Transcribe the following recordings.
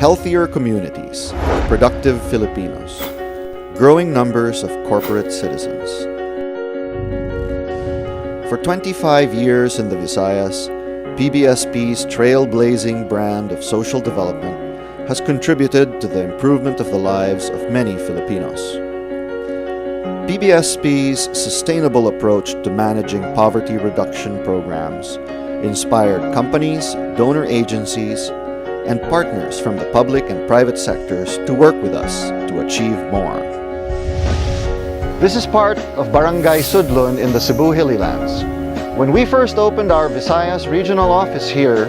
healthier communities, productive Filipinos, growing numbers of corporate citizens. For 25 years in the Visayas, PBSP's trailblazing brand of social development has contributed to the improvement of the lives of many Filipinos. PBSP's sustainable approach to managing poverty reduction programs inspired companies, donor agencies, and partners from the public and private sectors to work with us to achieve more. This is part of Barangay Sudlon in the Cebu Hillylands. When we first opened our Visayas regional office here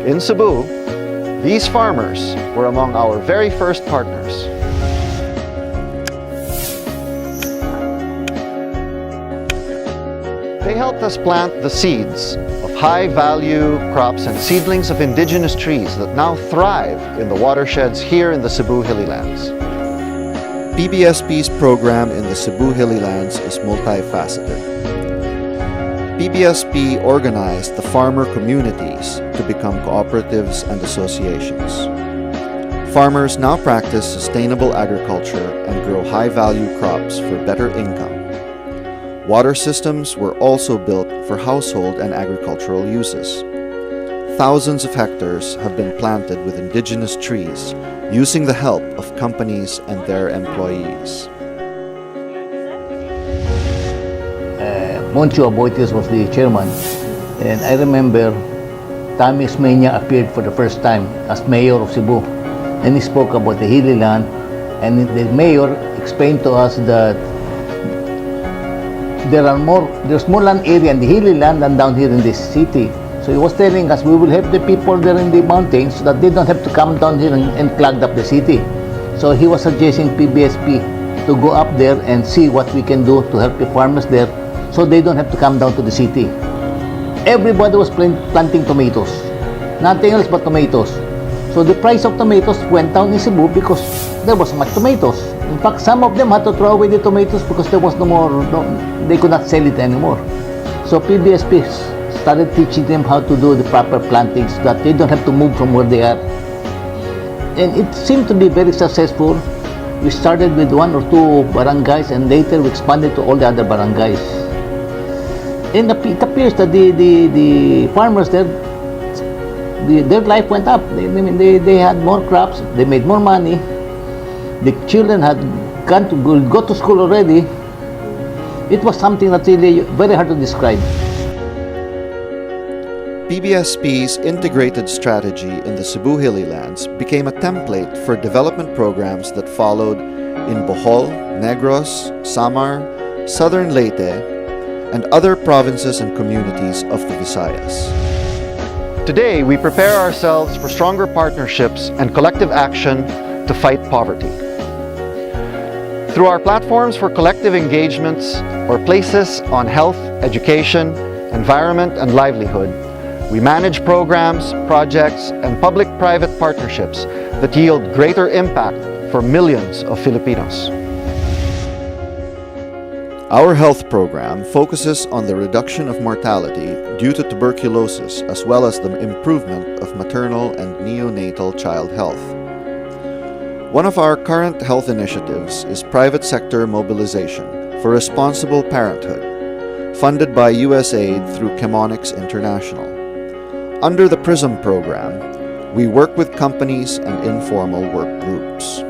in Cebu, these farmers were among our very first partners. They helped us plant the seeds of high-value crops and seedlings of indigenous trees that now thrive in the watersheds here in the Cebu Hillylands. PBSP's program in the Cebu Hillylands is multifaceted. PBSP organized the farmer communities to become cooperatives and associations. Farmers now practice sustainable agriculture and grow high-value crops for better income. Water systems were also built for household and agricultural uses. Thousands of hectares have been planted with indigenous trees using the help of companies and their employees. Moncho Aboites was the chairman, and I remember Tommy Smenya appeared for the first time as mayor of Cebu, and he spoke about the hilly land, and the mayor explained to us that there's more land area in the hilly land than down here in this city. So he was telling us we will help the people there in the mountains so that they don't have to come down here and clog up the city. So he was suggesting PBSP to go up there and see what we can do to help the farmers there so they don't have to come down to the city. Everybody was planting tomatoes, nothing else but tomatoes. So the price of tomatoes went down in Cebu because there was much tomatoes. In fact, some of them had to throw away the tomatoes because there was they could not sell it anymore. So PBSP started teaching them how to do the proper plantings so that they don't have to move from where they are. And it seemed to be very successful. We started with 1 or 2 barangays and later we expanded to all the other barangays. And it appears that the farmers there, their life went up. They had more crops, they made more money. The children had gone to go to school already. It was something that's really very hard to describe. PBSP's integrated strategy in the Cebu Hillylands became a template for development programs that followed in Bohol, Negros, Samar, Southern Leyte, and other provinces and communities of the Visayas. Today, we prepare ourselves for stronger partnerships and collective action to fight poverty. Through our platforms for collective engagements or places on health, education, environment, and livelihood, we manage programs, projects, and public-private partnerships that yield greater impact for millions of Filipinos. Our health program focuses on the reduction of mortality due to tuberculosis as well as the improvement of maternal and neonatal child health. One of our current health initiatives is private sector mobilization for responsible parenthood, funded by USAID through Chemonics International. Under the PRISM program, we work with companies and informal work groups.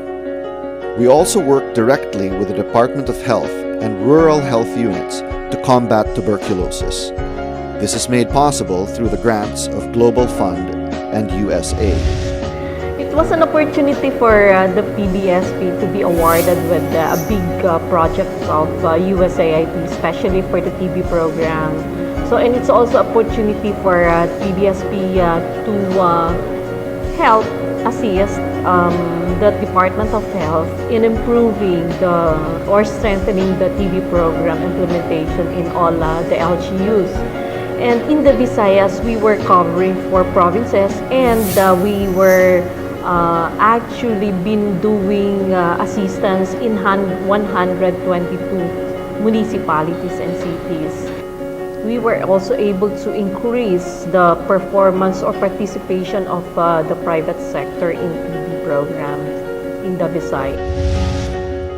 We also work directly with the Department of Health and rural health units to combat tuberculosis. This is made possible through the grants of Global Fund and USAID. It was an opportunity for the PBSP to be awarded with a big project of USAID, especially for the TB program. So, and it's also an opportunity for PBSP to help assist the Department of Health in improving or strengthening the TB program implementation in all the LGUs. And in the Visayas, we were covering 4 provinces and we were actually been doing assistance in 122 municipalities and cities. we were also able to increase the performance or participation of the private sector in PB program in the Visayas.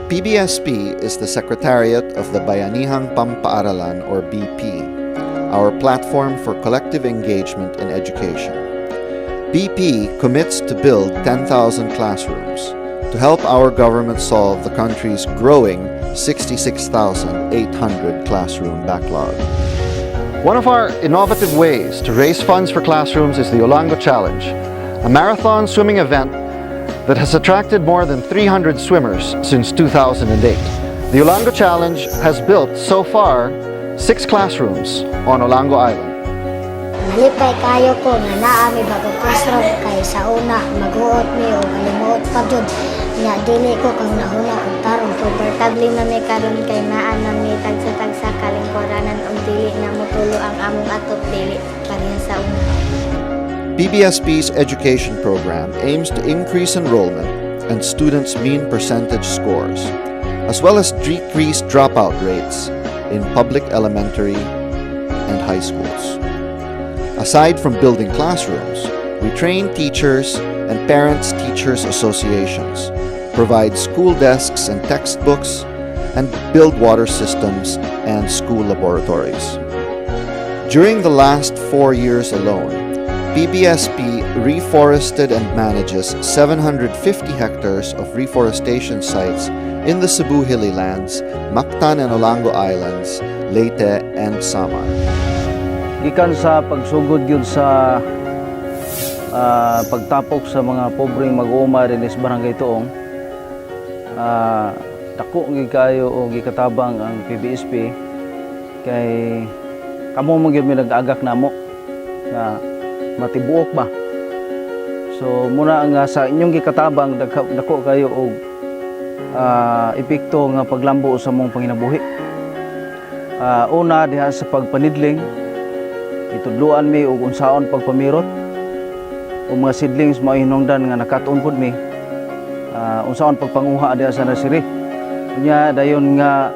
PBSP is the Secretariat of the Bayanihang Pampaaralan or BP, our platform for collective engagement in education. BP commits to build 10,000 classrooms to help our government solve the country's growing 66,800 classroom backlog. One of our innovative ways to raise funds for classrooms is the Olango Challenge, a marathon swimming event that has attracted more than 300 swimmers since 2008. The Olango Challenge has built, so far, 6 classrooms on Olango Island. Nalipay kayo ko nga naa mi bago construct kay sa una maghuot mi o kalimuot pa jud nya dili ko kang nahuna og tarong komportable na mi karon kay naa na mi tagsa-tagsa kalingkuranan og dili na motulo ang among atop dili pareha sa una. PBSP's education program aims to increase enrollment and students' mean percentage scores, as well as decrease dropout rates in public elementary and high schools. Aside from building classrooms, we train teachers and parents-teachers associations, provide school desks and textbooks, and build water systems and school laboratories. During the last 4 years alone, PBSP reforested and manages 750 hectares of reforestation sites in the Cebu Hilly Lands, Mactan and Olango Islands, Leyte, and Samar. Gikan sa pagsugod yun sa pagtapok sa mga pobreng mag-uuma rin is barangay Tuong, dako gi kayo o gikatabang ang PBSP kay kamo man gyud mi nag-agak namo nga matibuok ba. So muna nga sa inyong gikatabang dako kayo og epekto nga paglambo sa mong panginabuhi. Una diha sa pagpanidling, itudluan mi og unsaon pagpamirot o mga seedlings mao hinungdan nga nakatuon pud mi unsaon pagpanguha diha sa nursery. Unya dayon nga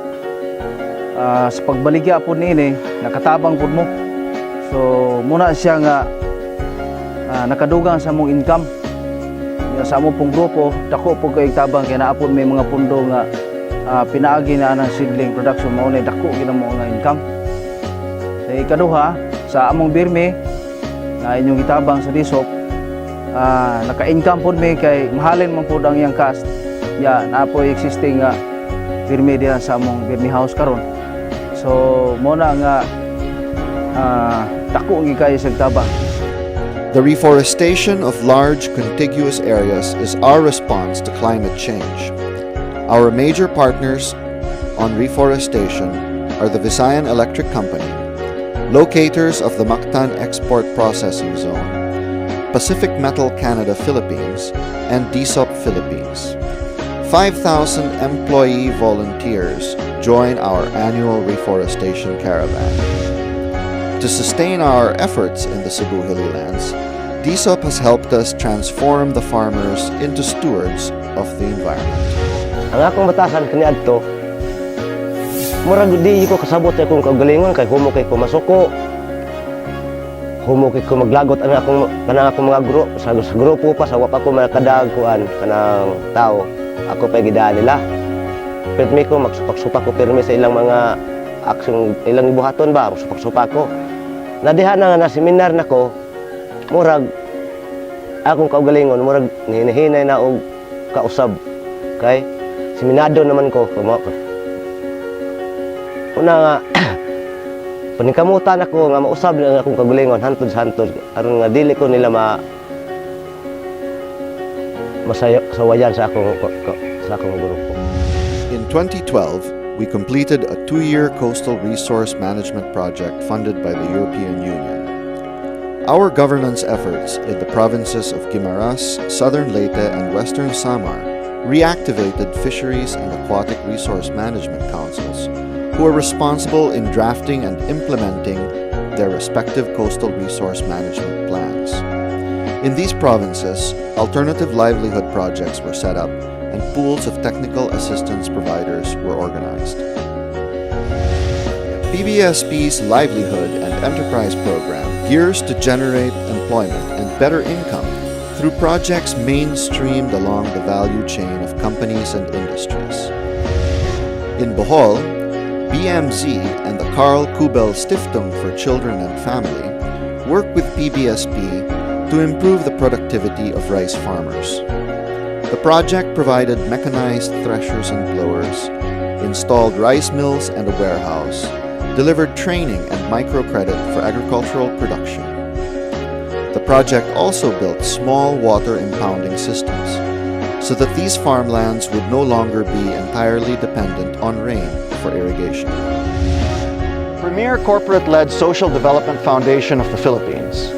sa pagbaligya pud niini nakatabang pud mo. So muna siya nga nakadugang sa mong income. Sa among pong grupo dako pud kay tabang kay naa pud may mga pundo nga pinaagi na ang seedling production mao ni dako ginamo nga income. Sa ikaduha, sa among birmi na inyong gitabang sa disop, naka-income po mi kay mahalin man po ang iyang cost. Na po existing birmi diha sa among birmi house karon. So muna nga dako gi kayo sa tabang. The reforestation of large contiguous areas is our response to climate change. Our major partners on reforestation are the Visayan Electric Company, locators of the Mactan Export Processing Zone, Pacific Metal Canada Philippines, and DSOP Philippines. 5,000 employee volunteers join our annual reforestation caravan. To sustain our efforts in the Cebu Hilly Lands, DSOP has helped us transform the farmers into stewards of the environment. Ang akong batasan kaniadto, murag di ko kasabot akong kaugalingon kay humo kay ko masuko. Humo kay ko maglagot ang akong mga guro sa grupo pa sa wa pa ko makadag kuan kanang tao. Ako pa gidaan nila. Permi ko magsupak-supak ko permi sa ilang mga aksyon ilang buhaton ba magsupak-supak ko. Nadiha na nga na seminar nako. Murag akong kaugalingon murag hinahinay na og kausab kay seminado naman ko una nga paningkamutan ako nga mausab na akong kaugalingon hantod sa hantod aron nga dili ko nila masawayan sa akong grupo. In 2012, we completed a 2-year coastal resource management project funded by the European Union. Our governance efforts in the provinces of Guimaras, Southern Leyte, and Western Samar reactivated fisheries and aquatic resource management councils who are responsible in drafting and implementing their respective coastal resource management plans. In these provinces, alternative livelihood projects were set up and pools of technical assistance providers were organized. PBSP's Livelihood and Enterprise program gears to generate employment and better income through projects mainstreamed along the value chain of companies and industries. In Bohol, BMZ and the Carl Kubel Stiftung for Children and Family work with PBSP to improve the productivity of rice farmers. The project provided mechanized threshers and blowers, installed rice mills and a warehouse, delivered training and microcredit for agricultural production. The project also built small water impounding systems so that these farmlands would no longer be entirely dependent on rain for irrigation. Premier corporate-led social development foundation of the Philippines,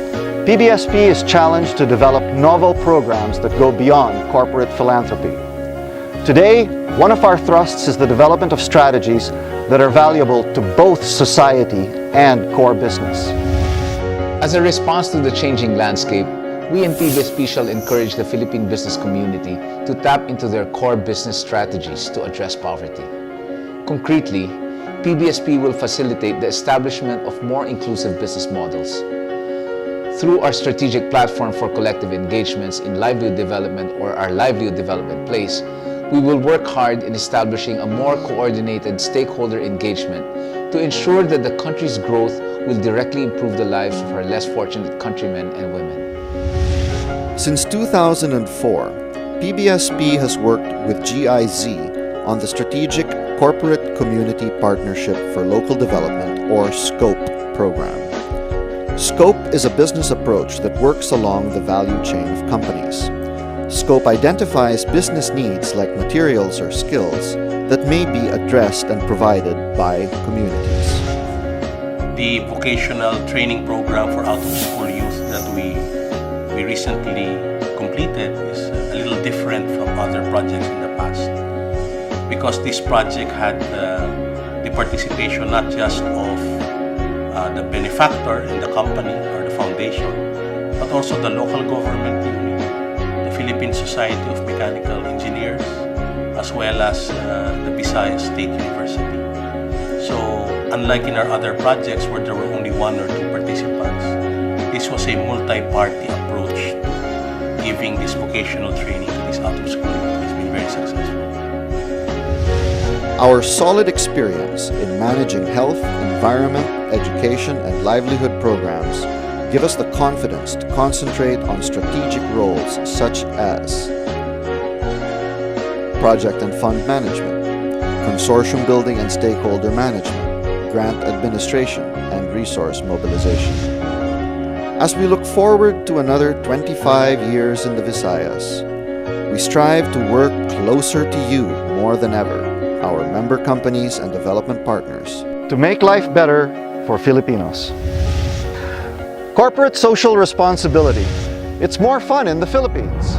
PBSP is challenged to develop novel programs that go beyond corporate philanthropy. Today, one of our thrusts is the development of strategies that are valuable to both society and core business. As a response to the changing landscape, we in PBSP shall encourage the Philippine business community to tap into their core business strategies to address poverty. Concretely, PBSP will facilitate the establishment of more inclusive business models. Through our strategic platform for collective engagements in livelihood development, or our livelihood development place, we will work hard in establishing a more coordinated stakeholder engagement to ensure that the country's growth will directly improve the lives of our less fortunate countrymen and women. Since 2004, PBSP has worked with GIZ on the Strategic Corporate Community Partnership for Local Development, or SCOPE program. SCOPE is a business approach that works along the value chain of companies. SCOPE identifies business needs like materials or skills that may be addressed and provided by communities. The vocational training program for out-of-school youth that we recently completed is a little different from other projects in the past, because this project had the participation not just of the benefactor in the company or the foundation, but also the local government unit, the Philippine Society of Mechanical Engineers, as well as the Visayas State University. So, unlike in our other projects where there were only one or two participants, this was a multi-party approach to giving this vocational training to this out-of-school youth. It's been very successful. Our solid experience in managing health, environment, education, and livelihood programs give us the confidence to concentrate on strategic roles such as project and fund management, consortium building and stakeholder management, grant administration, and resource mobilization. As we look forward to another 25 years in the Visayas, we strive to work closer to you more than ever, our member companies and development partners, to make life better for Filipinos. Corporate social responsibility. It's more fun in the Philippines.